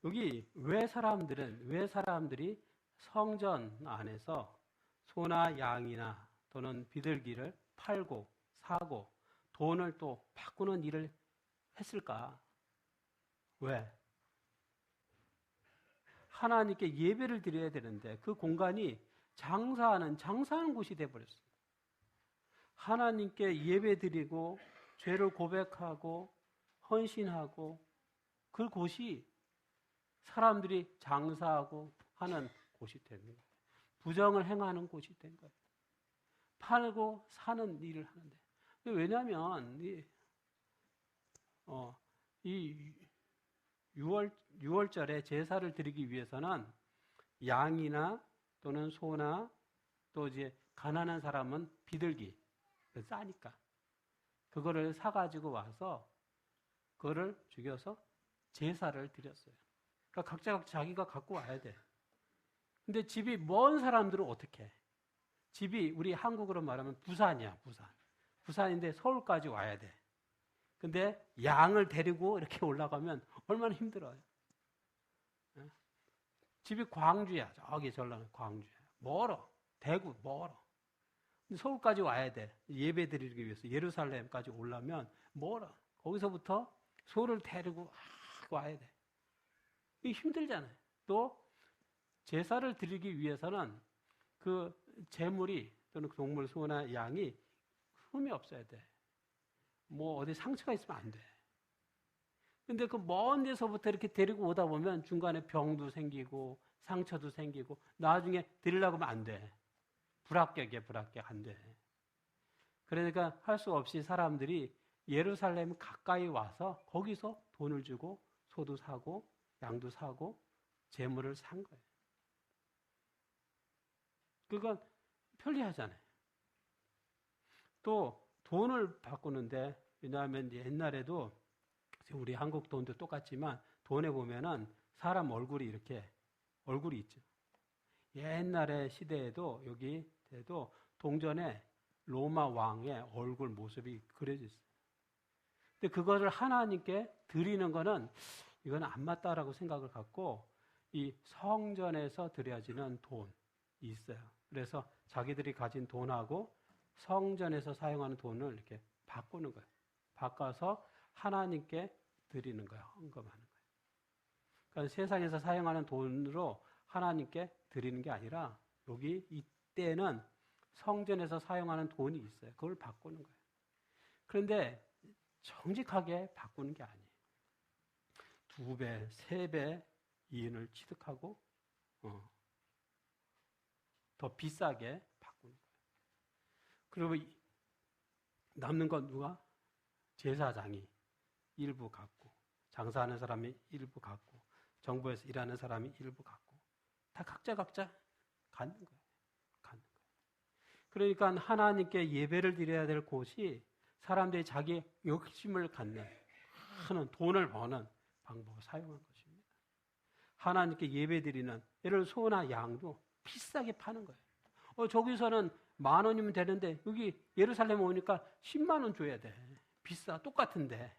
여기 왜 사람들이 성전 안에서 소나 양이나 또는 비둘기를 팔고 사고 돈을 또 바꾸는 일을 했을까? 왜? 하나님께 예배를 드려야 되는데 그 공간이 장사하는 곳이 되어버렸어요. 하나님께 예배 드리고 죄를 고백하고 헌신하고 그 곳이 사람들이 장사하고 하는 곳이 된 거예요. 부정을 행하는 곳이 된 거예요. 팔고 사는 일을 하는데. 왜냐하면 이 6월절에 제사를 드리기 위해서는 양이나 또는 소나 또 이제 가난한 사람은 비둘기 싸니까 그거를 사가지고 와서 그거를 죽여서 제사를 드렸어요. 그러니까 각자 자기가 갖고 와야 돼. 근데 집이 먼 사람들은 어떻게 해? 집이 우리 한국으로 말하면 부산이야, 부산. 부산인데 서울까지 와야 돼. 근데 양을 데리고 이렇게 올라가면 얼마나 힘들어요. 집이 광주야. 저기 전라도 광주야. 멀어. 대구 멀어. 근데 서울까지 와야 돼. 예배 드리기 위해서 예루살렘까지 오려면 멀어. 거기서부터 소를 데리고 와야 돼. 이게 힘들잖아요. 또 제사를 드리기 위해서는 그 제물이 또는 동물 소나 양이 흠이 없어야 돼. 뭐 어디 상처가 있으면 안 돼. 근데 그 먼 데서부터 이렇게 데리고 오다 보면 중간에 병도 생기고 상처도 생기고 나중에 드리려고 하면 안 돼. 불합격 안 돼. 그러니까 할 수 없이 사람들이 예루살렘 가까이 와서 거기서 돈을 주고 소도 사고 양도 사고 재물을 산 거예요. 그건 편리하잖아요. 또 돈을 바꾸는데 왜냐하면 옛날에도 우리 한국 돈도 똑같지만 돈에 보면은 사람 얼굴이 이렇게 얼굴이 있죠. 옛날의 시대에도 여기에도 동전에 로마 왕의 얼굴 모습이 그려져 있어요. 근데 그거를 하나님께 드리는 거는 이건 안 맞다라고 생각을 갖고 이 성전에서 드려지는 돈이 있어요. 그래서 자기들이 가진 돈하고 성전에서 사용하는 돈을 이렇게 바꾸는 거예요. 바꿔서 하나님께 드리는 거예요. 헌금하는 거예요. 그러니까 세상에서 사용하는 돈으로 하나님께 드리는 게 아니라 여기 이때는 성전에서 사용하는 돈이 있어요. 그걸 바꾸는 거예요. 그런데 정직하게 바꾸는 게 아니에요. 2배, 3배 이윤을 취득하고 더 비싸게 바꾸는 거예요. 그리고 남는 건 누가? 제사장이 일부 갖고 장사하는 사람이 일부 갖고 정부에서 일하는 사람이 일부 갖고 다 각자 갖는 거예요. 그러니까 하나님께 예배를 드려야 될 곳이 사람들이 자기 욕심을 갖는 하는 돈을 버는 방법을 사용한 것입니다. 하나님께 예배 드리는 예를 들어 소나 양도 비싸게 파는 거예요. 저기서는 10,000원이면 되는데 여기 예루살렘 오니까 10만 원 줘야 돼. 비싸. 똑같은데.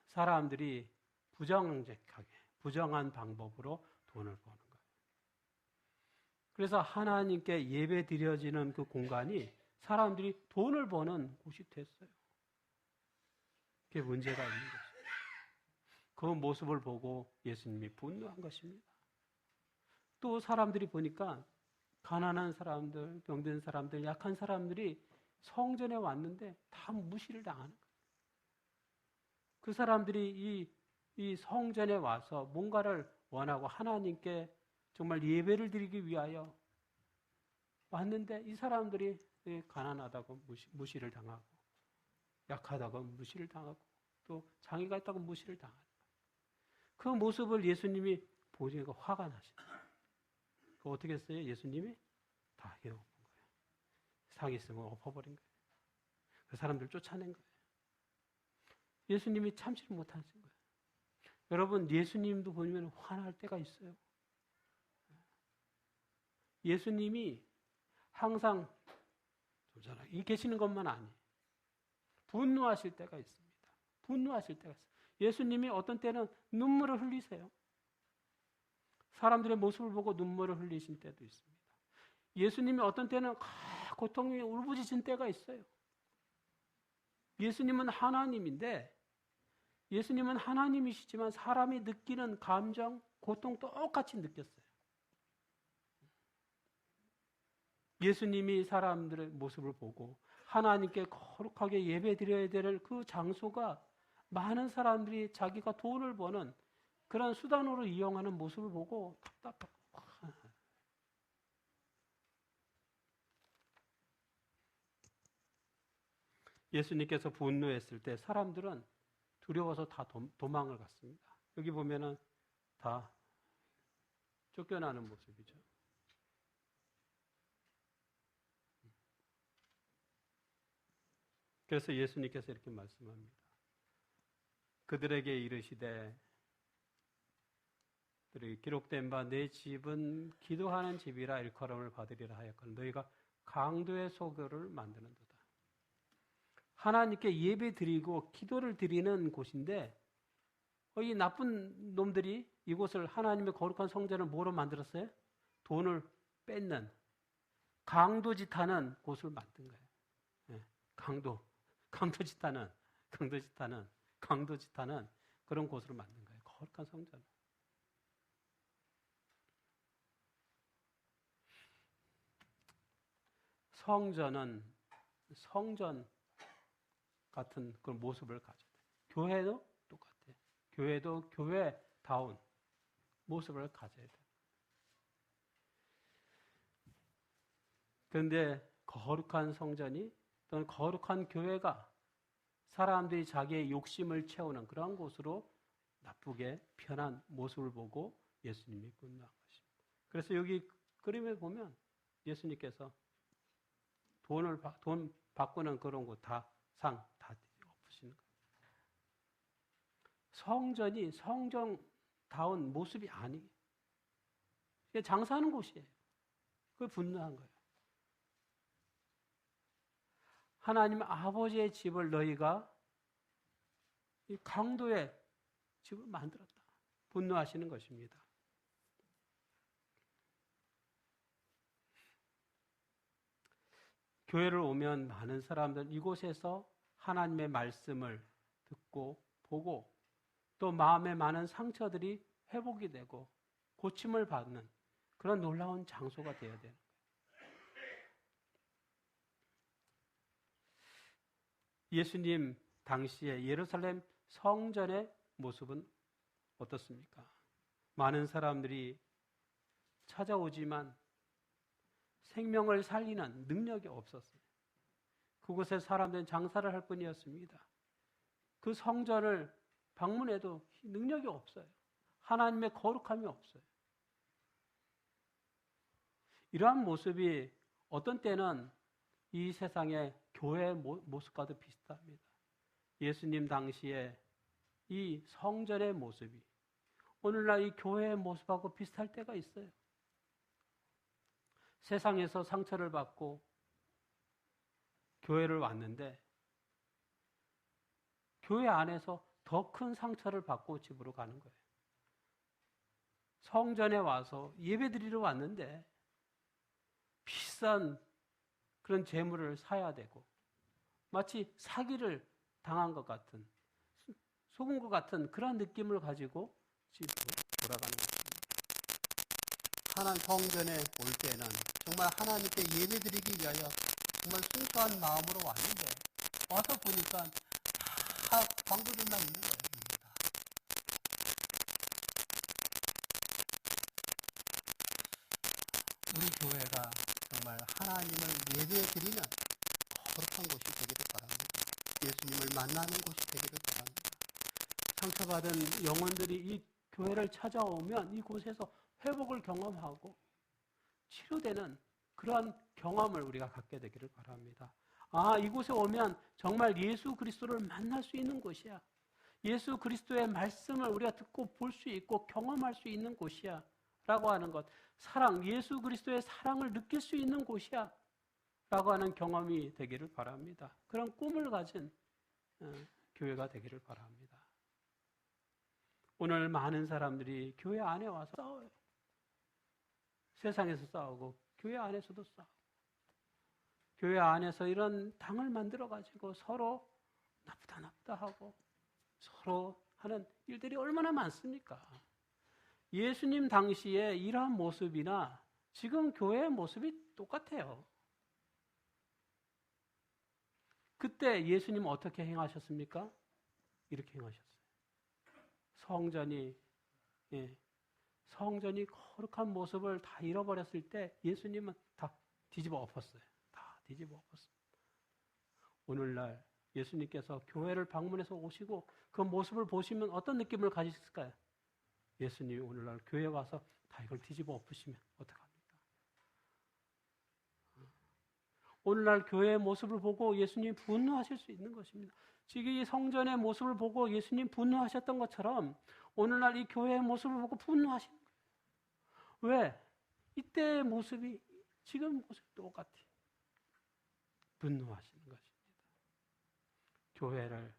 사람들이 부정직하게 부정한 방법으로 돈을 버는 거예요. 그래서 하나님께 예배 드려지는 그 공간이 사람들이 돈을 버는 곳이 됐어요. 그게 문제가 있는 것입니다. 그 모습을 보고 예수님이 분노한 것입니다. 또 사람들이 보니까 가난한 사람들, 병든 사람들, 약한 사람들이 성전에 왔는데 다 무시를 당하는 거예요. 그 사람들이 이 성전에 와서 뭔가를 원하고 하나님께 정말 예배를 드리기 위하여 왔는데 이 사람들이 가난하다고 무시를 당하고 약하다고 무시를 당하고 또 장애가 있다고 무시를 당하는 거예요. 그 모습을 예수님이 보시니까 화가 나시는 거예요. 그 어떻게 했어요? 예수님이 다 해놓은 거예요. 상했으면 엎어버린 거예요. 그 사람들 쫓아낸 거예요. 예수님이 참지를 못하신 거예요. 여러분 예수님도 보면 화날 때가 있어요. 예수님이 항상 이 계시는 것만 아니에요. 분노하실 때가 있습니다. 분노하실 때가 있어요. 예수님이 어떤 때는 눈물을 흘리세요. 사람들의 모습을 보고 눈물을 흘리신 때도 있습니다. 예수님이 어떤 때는 고통이 울부짖은 때가 있어요. 예수님은 하나님인데, 예수님은 하나님이시지만 사람이 느끼는 감정, 고통 똑같이 느꼈어요. 예수님이 사람들의 모습을 보고 하나님께 거룩하게 예배드려야 될 그 장소가 많은 사람들이 자기가 돈을 버는 그런 수단으로 이용하는 모습을 보고 답답하고, 예수님께서 분노했을 때 사람들은 두려워서 다 도망을 갔습니다. 여기 보면은 다 쫓겨나는 모습이죠. 그래서 예수님께서 이렇게 말씀합니다. 그들에게 이르시되, 기록된 바 내 집은 기도하는 집이라 일컬음을 받으리라 하였거늘 너희가 강도의 소교를 만드는도다. 하나님께 예배 드리고 기도를 드리는 곳인데, 이 나쁜 놈들이 이곳을, 하나님의 거룩한 성전을 뭐로 만들었어요? 돈을 뺏는, 강도짓하는 곳을 만든 거예요. 강도짓하는 그런 곳으로 만든 거예요. 거룩한 성전. 성전 같은 그런 모습을 가져야 돼요. 교회도 똑같아요. 교회도 교회다운 모습을 가져야 돼요. 그런데 거룩한 성전이 또는 거룩한 교회가 사람들이 자기의 욕심을 채우는 그런 곳으로 나쁘게 편한 모습을 보고 예수님이 분노한 것입니다. 그래서 여기 그림에 보면 예수님께서 돈 바꾸는 그런 곳 다 엎으시는 거예요. 성전이 성전다운 모습이 아니에요. 이게 장사하는 곳이에요. 그걸 분노한 거예요. 하나님 아버지의 집을 너희가 이 강도의 집을 만들었다. 분노하시는 것입니다. 교회를 오면 많은 사람들은 이곳에서 하나님의 말씀을 듣고 보고 또 마음에 많은 상처들이 회복이 되고 고침을 받는 그런 놀라운 장소가 되어야 되는 거예요. 예수님 당시에 예루살렘 성전의 모습은 어떻습니까? 많은 사람들이 찾아오지만 생명을 살리는 능력이 없었어요. 그곳에 사람들은 장사를 할 뿐이었습니다. 그 성전을 방문해도 능력이 없어요. 하나님의 거룩함이 없어요. 이러한 모습이 어떤 때는 이 세상의 교회의 모습과도 비슷합니다. 예수님 당시에 이 성전의 모습이 오늘날 이 교회의 모습하고 비슷할 때가 있어요. 세상에서 상처를 받고 교회를 왔는데 교회 안에서 더 큰 상처를 받고 집으로 가는 거예요. 성전에 와서 예배드리러 왔는데 비싼 그런 재물을 사야 되고 마치 사기를 당한 것 같은, 속은 것 같은 그런 느낌을 가지고 집으로 돌아가는 것입니다. 하나님 성전에 올 때는 정말 하나님께 예배드리기 위하여 정말 순수한 마음으로 왔는데 와서 보니까 다 광고들만 있는 거예요. 우리 교회가 정말 하나님을 예배드리는 거룩한 곳이 되기를 바랍니다. 예수님을 만나는 곳이 되기를 바랍니다. 상처받은 영혼들이 이 교회를 찾아오면 이곳에서 회복을 경험하고 치료되는 그러한 경험을 우리가 갖게 되기를 바랍니다. 이곳에 오면 정말 예수 그리스도를 만날 수 있는 곳이야. 예수 그리스도의 말씀을 우리가 듣고 볼 수 있고 경험할 수 있는 곳이야. 라고 하는 것. 예수 그리스도의 사랑을 느낄 수 있는 곳이야. 라고 하는 경험이 되기를 바랍니다. 그런 꿈을 가진 교회가 되기를 바랍니다. 오늘 많은 사람들이 교회 안에 와서 싸워요. 세상에서 싸우고 교회 안에서도 싸우고 교회 안에서 이런 당을 만들어가지고 서로 나쁘다 하고 서로 하는 일들이 얼마나 많습니까? 예수님 당시에 이러한 모습이나 지금 교회의 모습이 똑같아요. 그때 예수님 어떻게 행하셨습니까? 이렇게 행하셨어요. 성전이 거룩한 모습을 다 잃어버렸을 때 예수님은 다 뒤집어 엎었어요. 다 뒤집어 엎었어요. 오늘날 예수님께서 교회를 방문해서 오시고 그 모습을 보시면 어떤 느낌을 가지실까요? 예수님이 오늘날 교회에 와서 다 이걸 뒤집어 엎으시면 어떡합니까? 오늘날 교회의 모습을 보고 예수님이 분노하실 수 있는 것입니다. 지금 이 성전의 모습을 보고 예수님 분노하셨던 것처럼 오늘날 이 교회의 모습을 보고 분노하시는 거예요. 왜? 이때의 모습이 지금 모습이 똑같아요. 분노하시는 것입니다. 교회를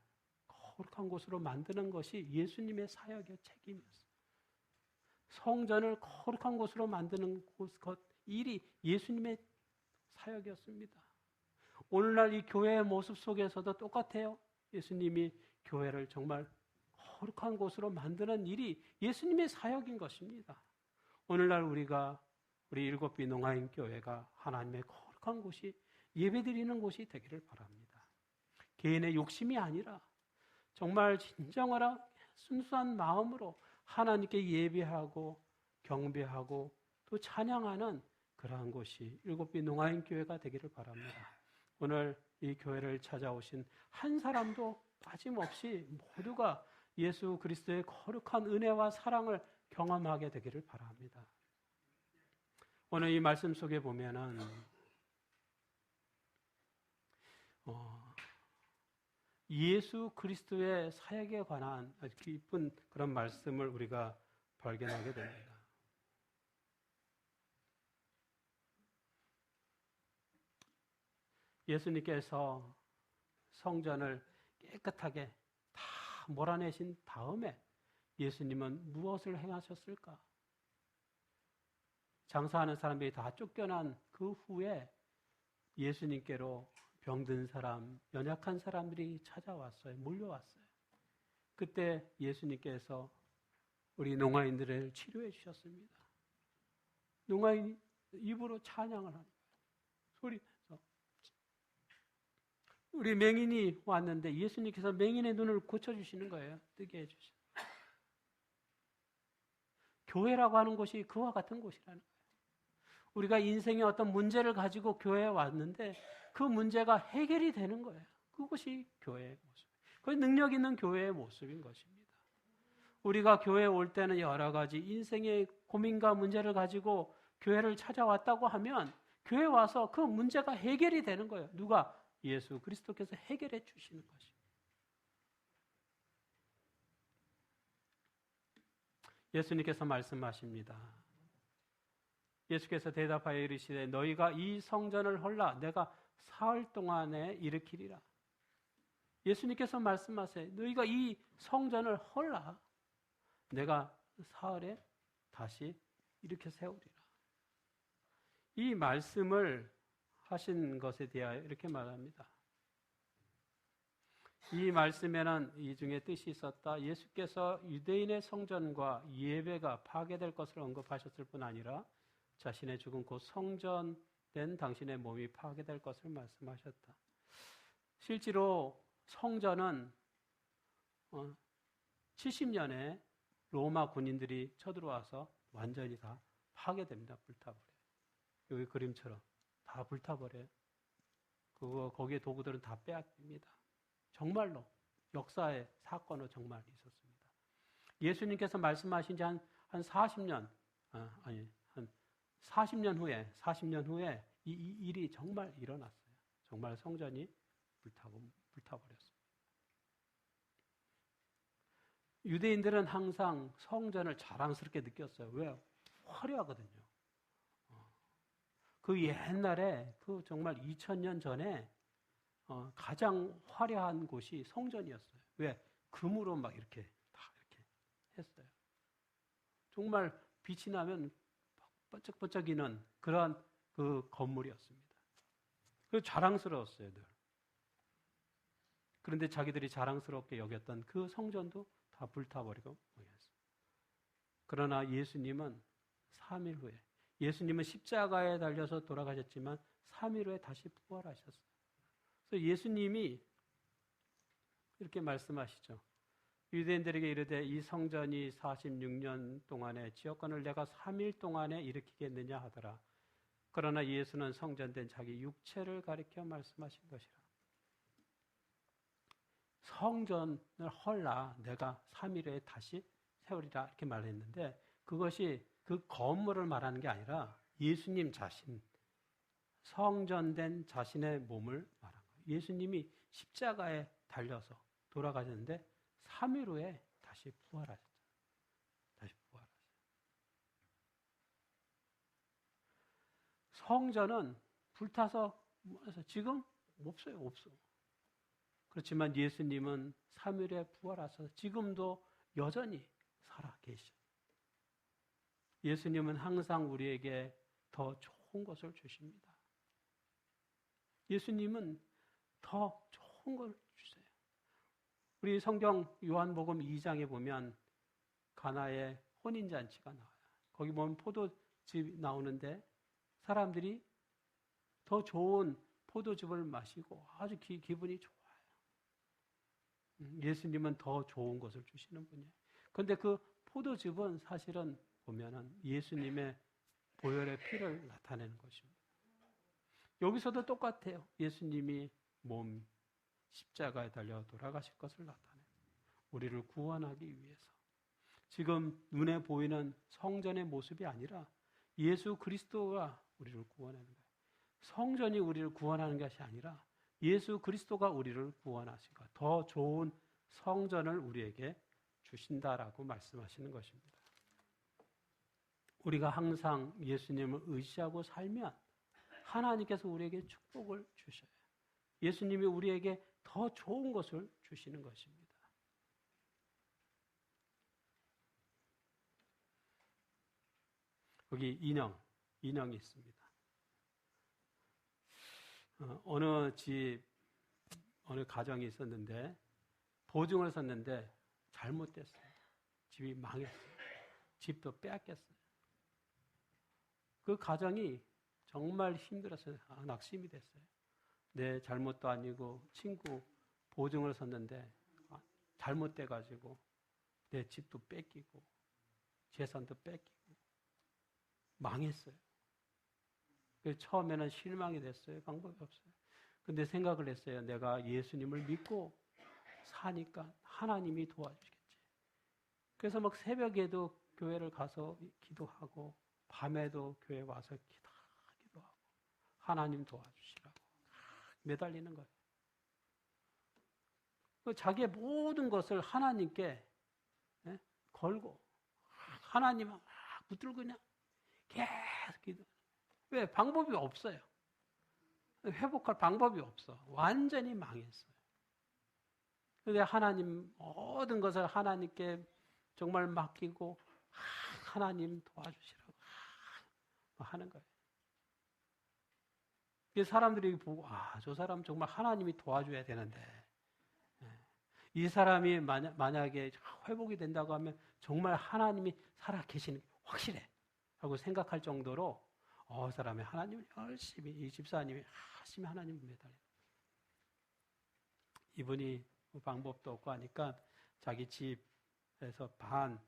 거룩한 곳으로 만드는 것이 예수님의 사역의 책임이었어요. 성전을 거룩한 곳으로 만드는 일이 예수님의 사역이었습니다. 오늘날 이 교회의 모습 속에서도 똑같아요. 예수님이 교회를 정말 거룩한 곳으로 만드는 일이 예수님의 사역인 것입니다. 오늘날 우리 일곱비 농아인 교회가 하나님의 거룩한 곳이 예배드리는 곳이 되기를 바랍니다. 개인의 욕심이 아니라 정말 진정한 순수한 마음으로 하나님께 예배하고 경배하고 또 찬양하는 그러한 곳이 일곱비 농아인 교회가 되기를 바랍니다. 오늘 이 교회를 찾아오신 한 사람도 빠짐없이 모두가 예수 그리스도의 거룩한 은혜와 사랑을 경험하게 되기를 바랍니다. 오늘 이 말씀 속에 보면은 예수 그리스도의 사역에 관한 아주 깊은 그런 말씀을 우리가 발견하게 됩니다. 예수님께서 성전을 깨끗하게 다 몰아내신 다음에 예수님은 무엇을 행하셨을까? 장사하는 사람들이 다 쫓겨난 그 후에 예수님께로 병든 사람, 연약한 사람들이 찾아왔어요. 몰려왔어요. 그때 예수님께서 우리 농아인들을 치료해 주셨습니다. 농아인 입으로 찬양을 하는 거예요. 소리내서. 우리 맹인이 왔는데 예수님께서 맹인의 눈을 고쳐주시는 거예요. 뜨게 해주시는 거예요. 교회라고 하는 곳이 그와 같은 곳이라는 거예요. 우리가 인생의 어떤 문제를 가지고 교회에 왔는데 그 문제가 해결이 되는 거예요. 그것이 교회의 모습. 그 능력 있는 교회의 모습인 것입니다. 우리가 교회에 올 때는 여러 가지 인생의 고민과 문제를 가지고 교회를 찾아왔다고 하면 교회에 와서 그 문제가 해결이 되는 거예요. 누가? 예수 그리스도께서 해결해 주시는 것입니다. 예수님께서 말씀하십니다. 예수께서 대답하여 이르시되 너희가 이 성전을 헐라 내가 사흘 동안에 일으키리라. 예수님께서 말씀하세요. 너희가 이 성전을 헐라 내가 사흘에 다시 일으켜 세우리라. 이 말씀을 하신 것에 대하여 이렇게 말합니다. 이 말씀에는 이 중에 뜻이 있었다. 예수께서 유대인의 성전과 예배가 파괴될 것을 언급하셨을 뿐 아니라 자신의 죽은 곧 성전된 당신의 몸이 파괴될 것을 말씀하셨다. 실제로 성전은 70년에 로마 군인들이 쳐들어와서 완전히 다 파괴됩니다. 불타버려요. 여기 그림처럼 다 불타버려요. 거기에 도구들은 다 빼앗깁니다. 정말로 역사의 사건으로 정말 있었습니다. 예수님께서 말씀하신 지 한 40년, 한 40년 후에 이 일이 정말 일어났어요. 정말 성전이 불타버렸습니다. 유대인들은 항상 성전을 자랑스럽게 느꼈어요. 왜요? 화려하거든요. 그 옛날에 그 정말 2000년 전에 가장 화려한 곳이 성전이었어요. 왜? 금으로 막 이렇게 다 이렇게 정말 빛이 나면 번쩍번쩍이는 그러한 그 건물이었습니다. 그래서 자랑스러웠어요, 늘. 그런데 자기들이 자랑스럽게 여겼던 그 성전도 다 불타버리고 모였어요. 그러나 예수님은 3일 후에, 예수님은 십자가에 달려서 돌아가셨지만 3일 후에 다시 부활하셨어요. 그래서 예수님이 이렇게 말씀하시죠. 유대인들에게 이르되 이 성전이 46년 동안의 지역권을 내가 3일 동안에 일으키겠느냐 하더라. 그러나 예수는 성전된 자기 육체를 가리켜 말씀하신 것이라. 성전을 헐라 내가 3일 후에 다시 세우리라 이렇게 말했는데 그것이 그 건물을 말하는 게 아니라 예수님 자신, 성전된 자신의 몸을 말한 거예요. 예수님이 십자가에 달려서 돌아가셨는데 3일 후에 다시 부활하셨죠. 다시 부활하셨어요. 성전은 불타서 지금 없어요. 없어. 그렇지만 예수님은 3일에 부활하셔서 지금도 여전히 살아 계시죠. 예수님은 항상 우리에게 더 좋은 것을 주십니다. 예수님은 더 좋은 걸 주세요. 우리 성경 요한복음 2장에 보면 가나의 혼인잔치가 나와요. 거기 보면 포도즙이 나오는데 사람들이 더 좋은 포도즙을 마시고 아주 기분이 좋아요. 예수님은 더 좋은 것을 주시는 분이에요. 그런데 그 포도즙은 사실은 보면은 예수님의 보혈의 피를 나타내는 것입니다. 여기서도 똑같아요. 예수님이 몸 십자가에 달려 돌아가실 것을 나타내요. 우리를 구원하기 위해서. 지금 눈에 보이는 성전의 모습이 아니라 예수 그리스도가 우리를 구원하는 거예요. 성전이 우리를 구원하는 것이 아니라 예수 그리스도가 우리를 구원하신 것. 더 좋은 성전을 우리에게 주신다라고 말씀하시는 것입니다. 우리가 항상 예수님을 의지하고 살면 하나님께서 우리에게 축복을 주셔요. 예수님이 우리에게 더 좋은 것을 주시는 것입니다. 여기 인형이 있습니다. 어느 가정이 있었는데 보증을 섰는데 잘못됐어요. 집이 망했어요. 집도 빼앗겼어요. 그 가정이 정말 힘들었어요. 낙심이 됐어요. 내 잘못도 아니고 친구 보증을 섰는데 잘못돼가지고 내 집도 뺏기고 재산도 뺏기고 망했어요. 그래서 처음에는 실망이 됐어요. 방법이 없어요. 근데 생각을 했어요. 내가 예수님을 믿고 사니까 하나님이 도와주시겠지. 그래서 막 새벽에도 교회를 가서 기도하고 밤에도 교회 와서 기도하고 하나님 도와주시라고 매달리는 거예요. 자기의 모든 것을 하나님께 걸고 하나님 붙들고 그냥 계속 기도. 왜? 방법이 없어요. 회복할 방법이 없어. 완전히 망했어요. 그런데 하나님 모든 것을 하나님께 정말 맡기고 하나님 도와주시라고 하는 거예요. 사람들이 보고 저 사람 정말 하나님이 도와줘야 되는데 이 사람이 만약에 회복이 된다고 하면 정말 하나님이 살아 계시는 게 확실해 하고 생각할 정도로 사람이 하나님을 열심히 이 집사님이 열심히 하나님을 매달려. 이분이 방법도 없고 하니까 자기 집에서 반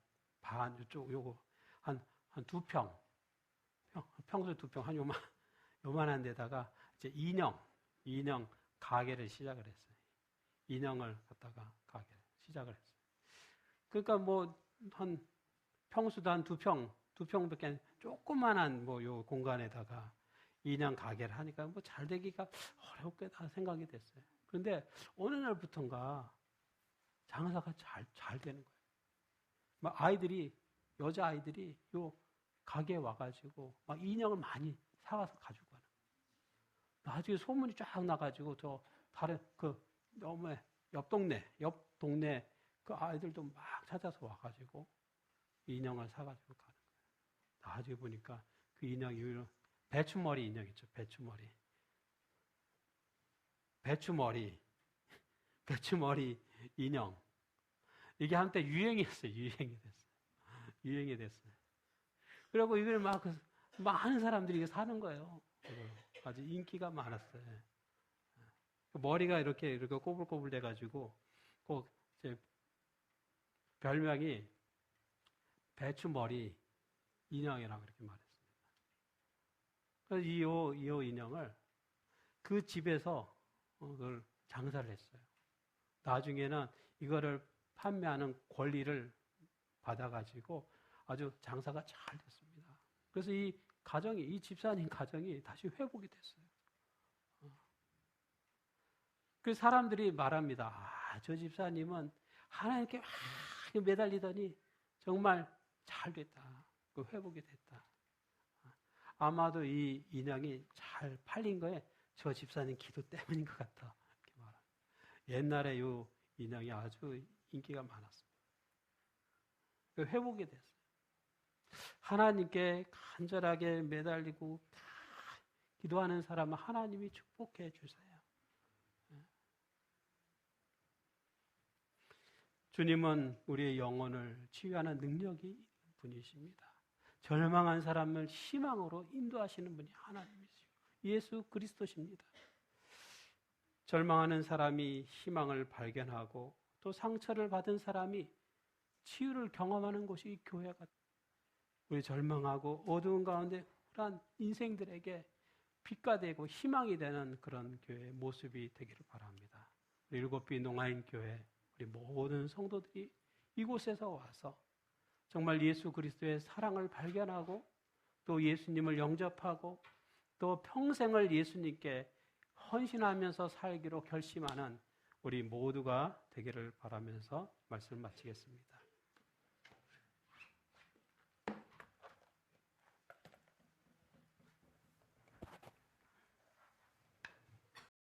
이쪽 요거 한 2평 평소 2평 한 요만한 데다가 이제 인형 가게를 시작을 했어요. 인형을 갖다가 가게를 시작을 했어요. 그러니까 뭐 한 평수도 한 2평밖에 조그만한 뭐 요 공간에다가 인형 가게를 하니까 뭐 잘 되기가 어렵겠다 생각이 됐어요. 그런데 어느 날부턴가 장사가 잘 되는 거예요. 막 여자 아이들이 요 가게에 와가지고 막 인형을 많이 사와서 가지고 가는 거예요. 나중에 소문이 쫙 나가지고 저 다른 옆 동네 그 아이들도 막 찾아서 와가지고 인형을 사가지고 가는 거예요. 나중에 보니까 그 인형이 배추머리 인형 있죠. 배추머리 인형. 이게 한때 유행이었어요. 유행이 됐어요. 그리고 이걸 막 많은 사람들이 사는 거예요. 아주 인기가 많았어요. 머리가 이렇게 꼬불꼬불 돼가지고 꼭 별명이 배추머리 인형이라고 이렇게 말했습니다. 그래서 이 인형을 그 집에서 그걸 장사를 했어요. 나중에는 이거를 판매하는 권리를 받아가지고 아주 장사가 잘 됐습니다. 그래서 이 집사님 가정이 다시 회복이 됐어요. 그래서 사람들이 말합니다. 저 집사님은 하나님께 막 매달리더니 정말 잘 됐다. 회복이 됐다. 아마도 이 인형이 잘 팔린 거에 저 집사님 기도 때문인 것 같다. 이렇게 말합니다. 옛날에 이 인형이 아주 인기가 많았습니다. 회복이 됐어요. 하나님께 간절하게 매달리고 기도하는 사람은 하나님이 축복해 주세요. 주님은 우리의 영혼을 치유하는 능력이 있는 분이십니다. 절망한 사람을 희망으로 인도하시는 분이 하나님이시고 예수 그리스도십니다. 절망하는 사람이 희망을 발견하고 또 상처를 받은 사람이 치유를 경험하는 곳이 이 교회가 우리 절망하고 어두운 가운데 우울한 인생들에게 빛가 되고 희망이 되는 그런 교회의 모습이 되기를 바랍니다. 우리 일곱비 농아인 교회 우리 모든 성도들이 이곳에서 와서 정말 예수 그리스도의 사랑을 발견하고 또 예수님을 영접하고 또 평생을 예수님께 헌신하면서 살기로 결심하는 우리 모두가 되기를 바라면서 말씀을 마치겠습니다.